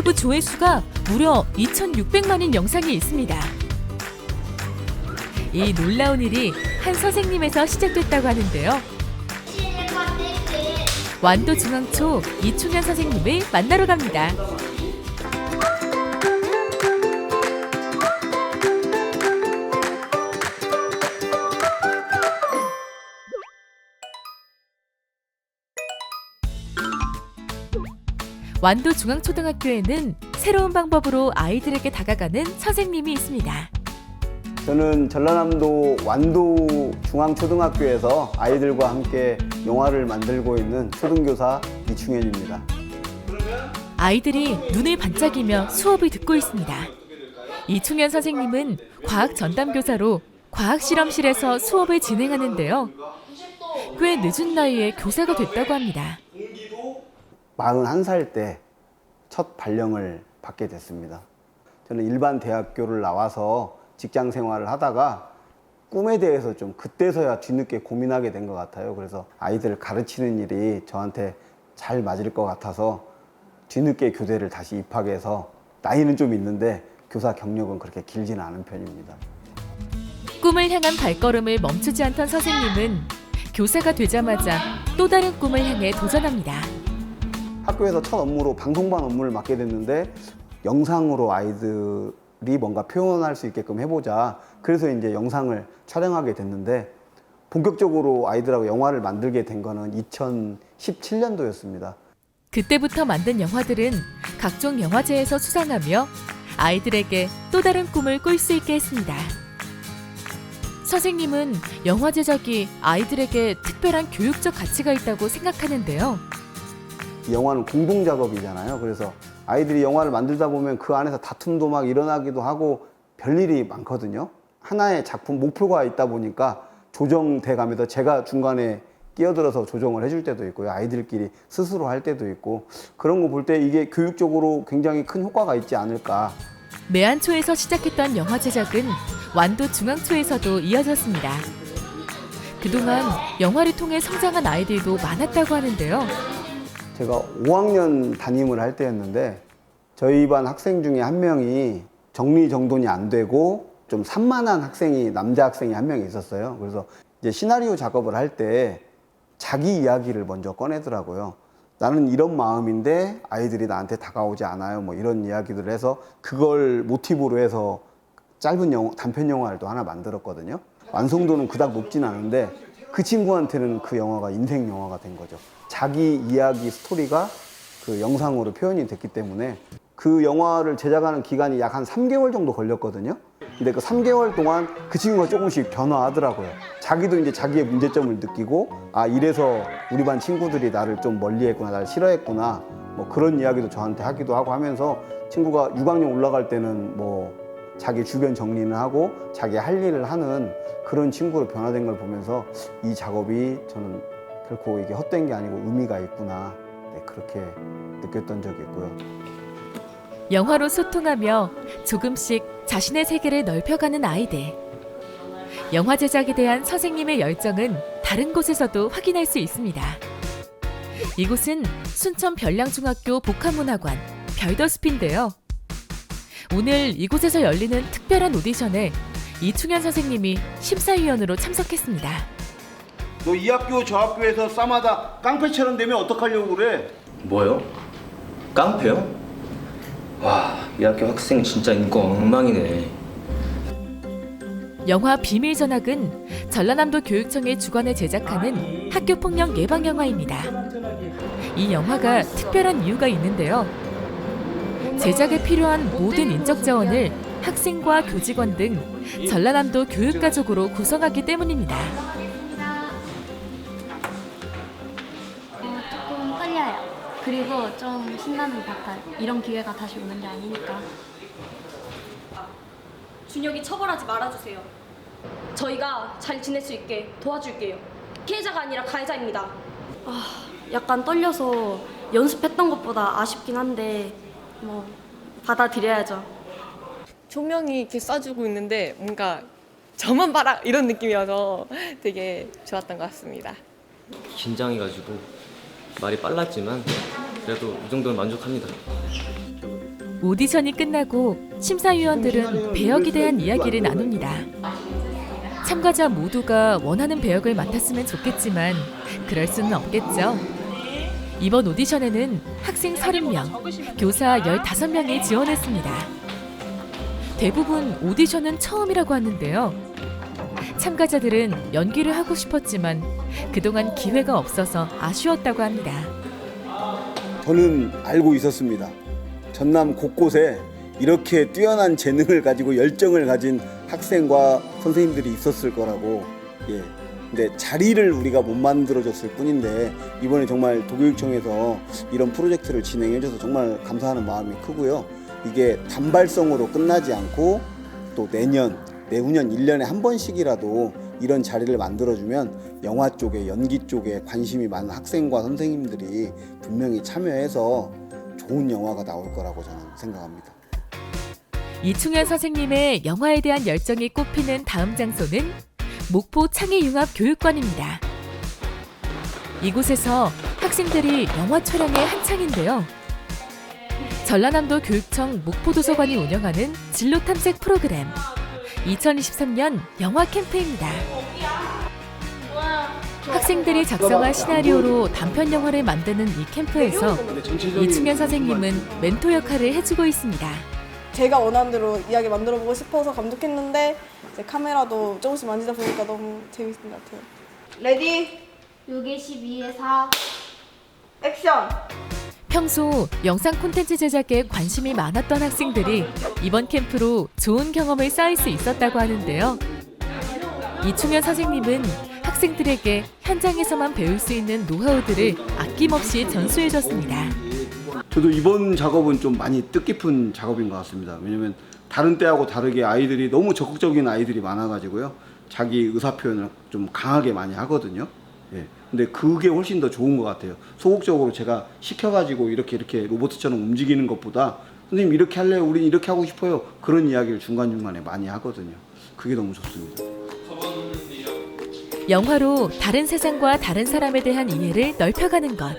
유튜브 조회수가 무려 2,600만인 영상이 있습니다. 이 놀라운 일이 한 선생님에서 시작됐다고 하는데요. 완도중앙초 이충현 선생님을 만나러 갑니다. 완도중앙초등학교에는 새로운 방법으로 아이들에게 다가가는 선생님이 있습니다. 저는 전라남도 완도중앙초등학교에서 아이들과 함께 영화를 만들고 있는 초등교사 이충현입니다. 아이들이 눈을 반짝이며 수업을 듣고 있습니다. 이충현 선생님은 과학 전담교사로 과학실험실에서 수업을 진행하는데요. 꽤 늦은 나이에 교사가 됐다고 합니다. 41살 때 첫 발령을 받게 됐습니다. 저는 일반 대학교를 나와서 직장 생활을 하다가 꿈에 대해서 좀 그때서야 뒤늦게 고민하게 된 것 같아요. 그래서 아이들을 가르치는 일이 저한테 잘 맞을 것 같아서 뒤늦게 교대를 다시 입학해서 나이는 좀 있는데 교사 경력은 그렇게 길지는 않은 편입니다. 꿈을 향한 발걸음을 멈추지 않던 선생님은 교사가 되자마자 또 다른 꿈을 향해 도전합니다. 학교에서 첫 업무로 방송반 업무를 맡게 됐는데 영상으로 아이들이 뭔가 표현할 수 있게끔 해보자. 그래서 이제 영상을 촬영하게 됐는데 본격적으로 아이들하고 영화를 만들게 된 거는 2017년도였습니다. 그때부터 만든 영화들은 각종 영화제에서 수상하며 아이들에게 또 다른 꿈을 꿀 수 있게 했습니다. 선생님은 영화 제작이 아이들에게 특별한 교육적 가치가 있다고 생각하는데요. 이 영화는 공동 작업이잖아요. 그래서 아이들이 영화를 만들다 보면 그 안에서 다툼도 막 일어나기도 하고 별일이 많거든요. 하나의 작품 목표가 있다 보니까 조정돼 가면서 제가 중간에 끼어들어서 조정을 해줄 때도 있고요. 아이들끼리 스스로 할 때도 있고 그런 거 볼 때 이게 교육적으로 굉장히 큰 효과가 있지 않을까. 매안초에서 시작했던 영화 제작은 완도중앙초에서도 이어졌습니다. 그동안 영화를 통해 성장한 아이들도 많았다고 하는데요. 제가 5학년 담임을 할 때였는데 저희 반 학생 중에 한 명이 정리정돈이 안 되고 좀 산만한 학생이 남자 학생이 한 명이 있었어요. 그래서 이제 시나리오 작업을 할 때 자기 이야기를 먼저 꺼내더라고요. 나는 이런 마음인데 아이들이 나한테 다가오지 않아요. 뭐 이런 이야기들을 해서 그걸 모티브로 해서 짧은 단편 영화를 또 하나 만들었거든요. 완성도는 그닥 높진 않은데 그 친구한테는 그 영화가 인생 영화가 된 거죠. 자기 이야기 스토리가 그 영상으로 표현이 됐기 때문에 그 영화를 제작하는 기간이 약 한 3개월 정도 걸렸거든요. 근데 그 3개월 동안 그 친구가 조금씩 변화하더라고요. 자기도 이제 자기의 문제점을 느끼고 아 이래서 우리 반 친구들이 나를 좀 멀리했구나, 나를 싫어했구나 뭐 그런 이야기도 저한테 하기도 하고 하면서 친구가 6학년 올라갈 때는 뭐 자기 주변 정리는 하고 자기 할 일을 하는 그런 친구로 변화된 걸 보면서 이 작업이 저는 결코 이게 헛된 게 아니고 의미가 있구나. 네, 그렇게 느꼈던 적이 있고요. 영화로 소통하며 조금씩 자신의 세계를 넓혀가는 아이들. 영화 제작에 대한 선생님의 열정은 다른 곳에서도 확인할 수 있습니다. 이곳은 순천 별량중학교 복합문화관 별더숲인데요. 오늘 이곳에서 열리는 특별한 오디션에 이충현 선생님이 심사위원으로 참석했습니다. 너 이 학교 저 학교에서 쌈하다 깡패처럼 되면 어떡하려고 그래? 뭐요? 깡패요? 와, 이 학교 학생 진짜 인권 엉망이네. 영화 비밀전학은 전라남도 교육청이 주관해 제작하는 학교폭력 예방 영화입니다. 이 영화가 특별한 이유가 있는데요. 제작에 필요한 모든 인적 자원을 학생과 교직원 등 전라남도 교육가족으로 구성하기 때문입니다. 조금 떨려요. 그리고 좀 신나는 것 같아요. 이런 기회가 다시 오는 게 아니니까. 준혁이 처벌하지 말아주세요. 저희가 잘 지낼 수 있게 도와줄게요. 피해자가 아니라 가해자입니다. 약간 떨려서 연습했던 것보다 아쉽긴 한데 뭐 받아들여야죠. 조명이 이렇게 쏴주고 있는데 뭔가 저만 봐라 이런 느낌이어서 되게 좋았던 것 같습니다. 긴장해가지고 말이 빨랐지만 그래도 이 정도는 만족합니다. 오디션이 끝나고 심사위원들은 배역에 대한 이야기를 나눕니다. 참가자 모두가 원하는 배역을 맡았으면 좋겠지만 그럴 수는 없겠죠. 이번 오디션에는 학생 30명, 교사 15명이 지원했습니다. 대부분 오디션은 처음이라고 하는데요. 참가자들은 연기를 하고 싶었지만 그동안 기회가 없어서 아쉬웠다고 합니다. 저는 알고 있었습니다. 전남 곳곳에 이렇게 뛰어난 재능을 가지고 열정을 가진 학생과 선생님들이 있었을 거라고. 예. 근데 자리를 우리가 못 만들어줬을 뿐인데 이번에 정말 도교육청에서 이런 프로젝트를 진행해줘서 정말 감사하는 마음이 크고요. 이게 단발성으로 끝나지 않고 또 내년, 내후년 1년에 한 번씩이라도 이런 자리를 만들어주면 영화 쪽에, 연기 쪽에 관심이 많은 학생과 선생님들이 분명히 참여해서 좋은 영화가 나올 거라고 저는 생각합니다. 이충현 선생님의 영화에 대한 열정이 꽃피는 다음 장소는 목포 창의융합교육관입니다. 이곳에서 학생들이 영화 촬영에 한창인데요. 전라남도 교육청 목포도서관이 운영하는 진로 탐색 프로그램 2023년 영화 캠프입니다. 학생들이 작성한 시나리오로 단편 영화를 만드는 이 캠프에서 이충현 선생님은 멘토 역할을 해주고 있습니다. 제가 원하는 대로 이야기 만들어보고 싶어서 감독했는데 이제 카메라도 조금씩 만지다 보니까 너무 재밌는 것 같아요. 레디 6에 12에 4. 액션! 평소 영상 콘텐츠 제작에 관심이 많았던 학생들이 이번 캠프로 좋은 경험을 쌓을 수 있었다고 하는데요. 이충현 선생님은 학생들에게 현장에서만 배울 수 있는 노하우들을 아낌없이 전수해줬습니다. 저도 이번 작업은 좀 많이 뜻깊은 작업인 것 같습니다. 왜냐면 다른 때하고 다르게 아이들이 너무 적극적인 아이들이 많아가지고요. 자기 의사 표현을 좀 강하게 많이 하거든요. 예. 근데 그게 훨씬 더 좋은 것 같아요. 소극적으로 제가 시켜가지고 이렇게 로봇처럼 움직이는 것보다 선생님 이렇게 할래요? 우린 이렇게 하고 싶어요. 그런 이야기를 중간중간에 많이 하거든요. 그게 너무 좋습니다. 영화로 다른 세상과 다른 사람에 대한 이해를 넓혀가는 것.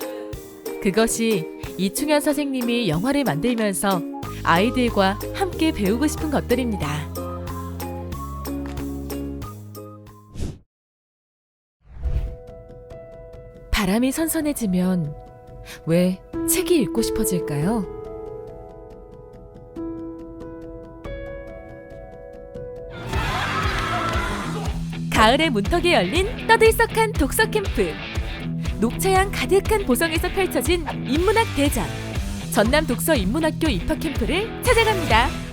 그것이 이충현 선생님이 영화를 만들면서 아이들과 함께 배우고 싶은 것들입니다. 바람이 선선해지면 왜 책이 읽고 싶어질까요? 가을의 문턱에 열린 떠들썩한 독서 캠프. 녹차향 가득한 보성에서 펼쳐진 인문학 대전. 전남 독서 인문학교 입학 캠프를 찾아갑니다.